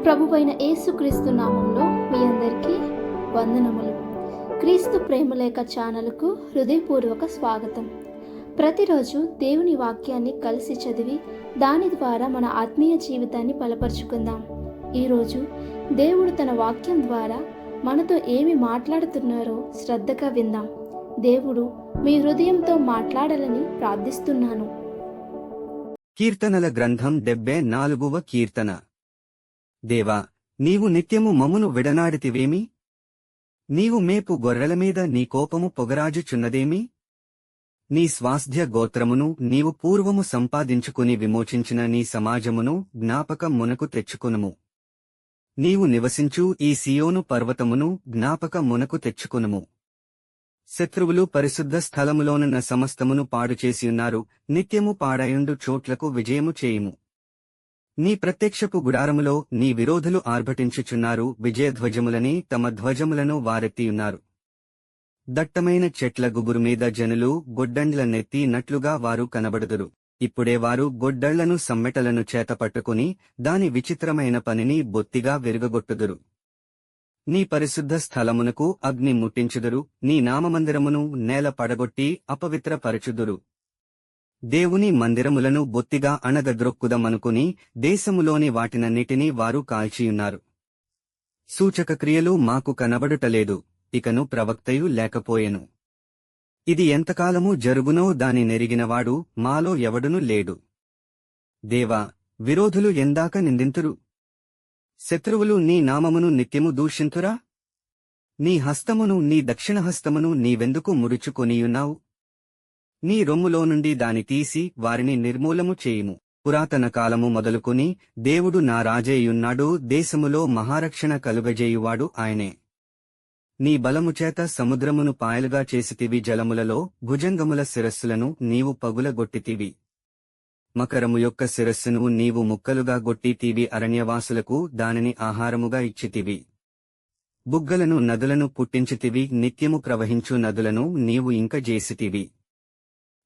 ప్రభువైన యేసుక్రీస్తు నామంలో మీ అందరికీ వందనములు. క్రీస్తు ప్రేమలేఖ ఛానల్కు హృదయపూర్వక స్వాగతం. ప్రతిరోజు దేవుని వాక్యాన్ని కలిసి చదివి దాని ద్వారా మన ఆత్మీయ జీవితాన్ని బలపరుచుకుందాం. ఈరోజు దేవుడు తన వాక్యం ద్వారా మనతో ఏమి మాట్లాడుతున్నారో శ్రద్ధగా విందాం. దేవుడు మీ హృదయంతో మాట్లాడాలని ప్రార్థిస్తున్నాను. కీర్తనల గ్రంథం 74వ కీర్తన. దేవా, నీవు నిత్యము మమ్మును విడనాడితివేమి? నీవు మేపు గొర్రెల మీద నీ కోపము పొగరాజుచున్నదేమి? నీ స్వాస్థ్య గోత్రమును నీవు పూర్వము సంపాదించుకుని విమోచించిన నీ సమాజమును జ్ఞాపకమునకు తెచ్చుకొనుము. నీవు నివసించు ఈ సియోను పర్వతమును జ్ఞాపకమునకు తెచ్చుకొనుము. శత్రువులు పరిశుద్ధ స్థలములోనున్న సమస్తమును పాడుచేసియున్నారు. నిత్యము పాడయుండు చోట్లకు విజయము చేయుము. నీ ప్రత్యక్షపు గుడారములో నీ విరోధులు ఆర్భటించుచున్నారు. విజయధ్వజములని తమ ధ్వజములను వారెత్తియున్నారు. దట్టమైన చెట్ల గుబురు మీద జనులు గొడ్డండ్ల నెత్తి నట్లుగా వారు కనబడుదురు. ఇప్పుడే వారు గొడ్డళ్లను సమ్మెటలను చేతపట్టుకుని దాని విచిత్రమైన పనిని బొత్తిగా విరుగగొట్టుదురు. నీ పరిశుద్ధ స్థలమునకు అగ్ని ముట్టించుదురు. నీ నామమందిరమును నేల పడగొట్టి అపవిత్రపరచుదురు. దేవుని మందిరములను బొత్తిగా అణగద్రొక్కుదమనుకుని దేశములోని వాటినన్నిటినీ వారు కాల్చియున్నారు. సూచక క్రియలు మాకు కనబడుటలేదు, ఇకను ప్రవక్తయు లేకపోయెను. ఇది ఎంతకాలము జరుగునో దాని నెరిగినవాడు మాలో ఎవడును లేడు. దేవా, విరోధులు ఎందాక నిందింతురు? శత్రువులు నీ నామమును నిత్యము దూషింతురా? నీ హస్తమును నీ దక్షిణహస్తమును నీవెందుకు ముడుచుకొనియున్నావు? నీ రొమ్ములో నుండి దాని తీసి వారిని నిర్మూలము చేయుము. పురాతన కాలము మొదలుకొని దేవుడు నా రాజేయున్నాడు. దేశములో మహారక్షణ కలుగజేయువాడు ఆయనే. నీ బలముచేత సముద్రమును పాయలుగా చేసితివి. జలములలో భుజంగముల శిరస్సులను నీవు పగులగొట్టితివి. మకరము యొక్క శిరస్సును నీవు ముక్కలుగా గొట్టితివి. అరణ్యవాసులకు దానిని ఆహారముగా ఇచ్చితివి. బుగ్గలను నదులను పుట్టించితివి. నిత్యము ప్రవహించు నదులను నీవు ఇంక జేసితివి.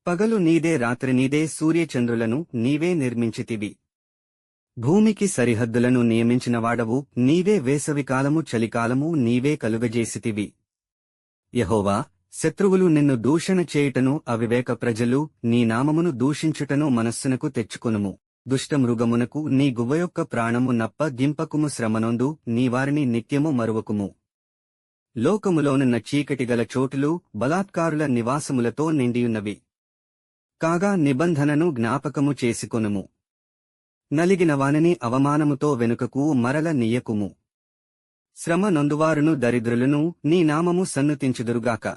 పగలు నీదే, రాత్రి నీదే. సూర్యచంద్రులను నీవే నిర్మించితివి. భూమికి సరిహద్దులను నియమించినవాడవు నీవే. వేసవికాలము చలికాలము నీవే కలుగజేసితివి. యెహోవా, శత్రువులు నిన్ను దూషణ చేయుటను అవివేక ప్రజలు నీ నామమును దూషించుటను మనస్సునకు తెచ్చుకొనుము. దుష్టమృగమునకు నీ గువ్వయొక్క ప్రాణము నప్పగింపకుము. శ్రమనొందు నీవారిని నిత్యము మరువకుము. లోకములోనున్న చీకటిగల చోటులు బలాత్కారుల నివాసములతో నిండియున్నవి. కాగా నిబంధనను జ్ఞాపకము చేసుకొనుము. నలిగిన వానిని అవమానముతో వెనుకకు మరల నీయకుము. శ్రమ నొందువారును దరిద్రులను నీ నామము సన్నుతించుదురుగాక.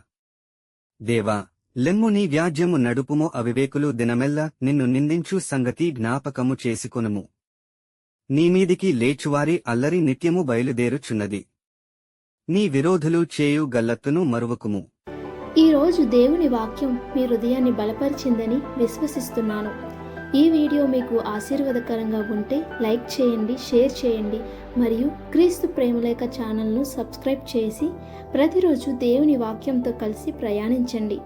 దేవా, లెమ్ము, నీ వ్యాజ్యము నడుపుము. అవివేకులు దినమెల్ల నిన్ను నిందించు సంగతి జ్ఞాపకము చేసుకొనుము. నీమీదికి లేచువారి అల్లరి నిత్యము బయలుదేరుచున్నది. నీ విరోధులు చేయు గల్లత్తును మరువకుము. ఈరోజు దేవుని వాక్యం మీ హృదయాన్ని బలపరిచిందని విశ్వసిస్తున్నాను. ఈ వీడియో మీకు ఆశీర్వాదకరంగా ఉంటే లైక్ చేయండి, షేర్ చేయండి మరియు క్రీస్తు ప్రేమలేఖ ఛానల్ను సబ్స్క్రైబ్ చేసి ప్రతిరోజు దేవుని వాక్యంతో కలిసి ప్రయాణించండి.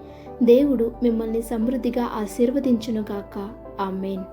దేవుడు మిమ్మల్ని సమృద్ధిగా ఆశీర్వదించునుగాక. ఆమేన్.